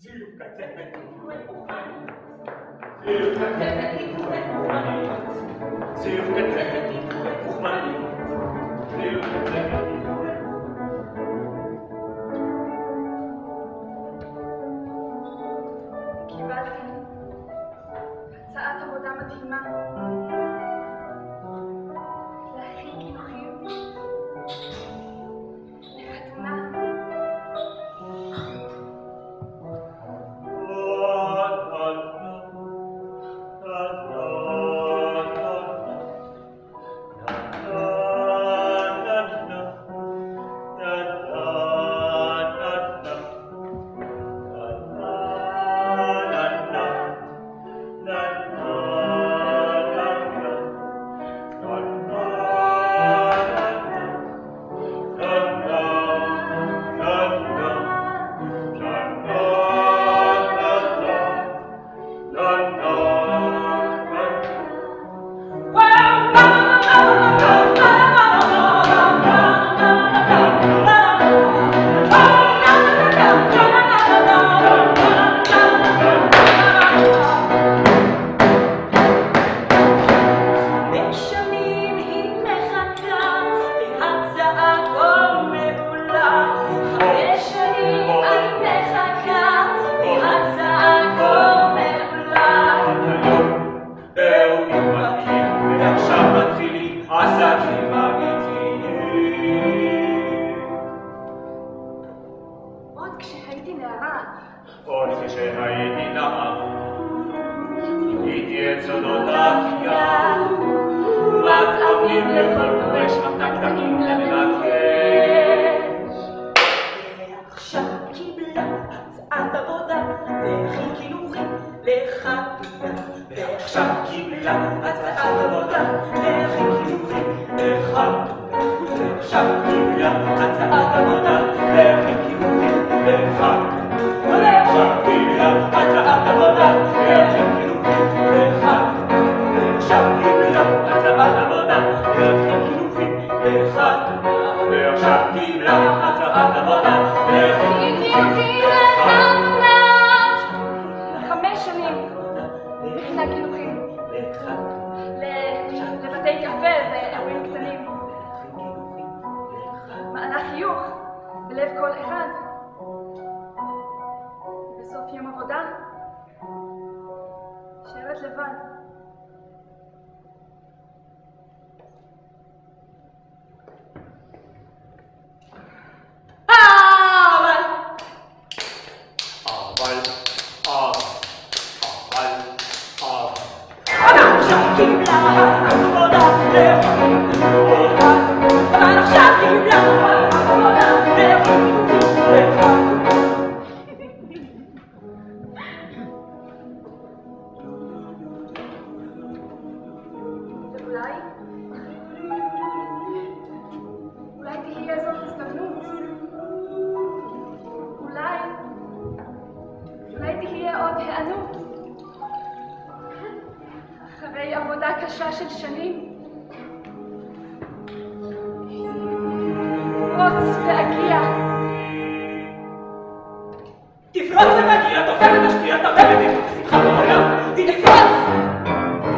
קיבלתי הצעת עבודה מדהימה להכין קינוחים לחתונה. עוד כשהייתי נערה, הייתי את סודות האחייה, מטעמים לכל דורש, מתקתקים למבקש. ועכשיו קיבלה הצעת עבודה להכין קינוחים לחתונה. ועכשיו קיבלה הצעת עבודה להכין קינוחים לחתונה. ועכשיו קיבלה הצעת עבודה להכין קינוחים לחתונה. ועכשיו קיבלה הצעת עבודה להכין קינוחים לחתונה. ועכשיו קיבלה הצעת עבודה להכין קינוחים לחתונה. ועכשיו קיבלה הצעת עבודה להכין קינוחים לחתונה. 5 שנים מכינה קינוחים לבתי קפה ואירועים קטנים. מעלה חיוך בלב כל אחד. בסוף יום עבודה שרת לבד. אולי תהיה זאת הזדמנות. אולי תהיה עוד הענות. אחרי עבודה קשה של שנים, תפרוץ והגיע. תפרוץ ותגיע, תופר ותשקיע, תרבה ותקרוף שמחה בעולם. היא תפרוץ!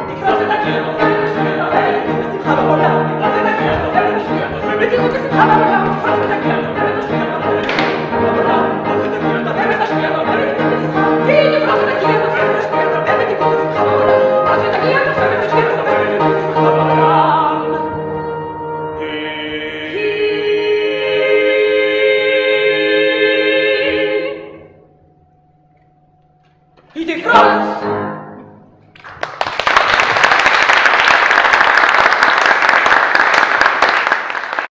תפרוץ ותגיע, תופר ותשקיע, תרבה ותקרוף שמחה בעולם. תפרוץ ותגיע, תופר ותשקיע, תרבה ותקרוף שמחה בעולם. תפרוץ ותגיע, תופר ותשקיע, תרבה ותקרוף שמחה בעולם. תפרוץ ותגיע, תופר ותשקיע, תרבה ותקרוף שמחה. היא תפרוץ ותגיע, תופר ותשקיע, תרבה ותקרוף שמחה בעולם. תפרוץ ותגיע, תופר ותשקיע, תרבה ותקרוף שמחה בעולם. היא תפרוץ!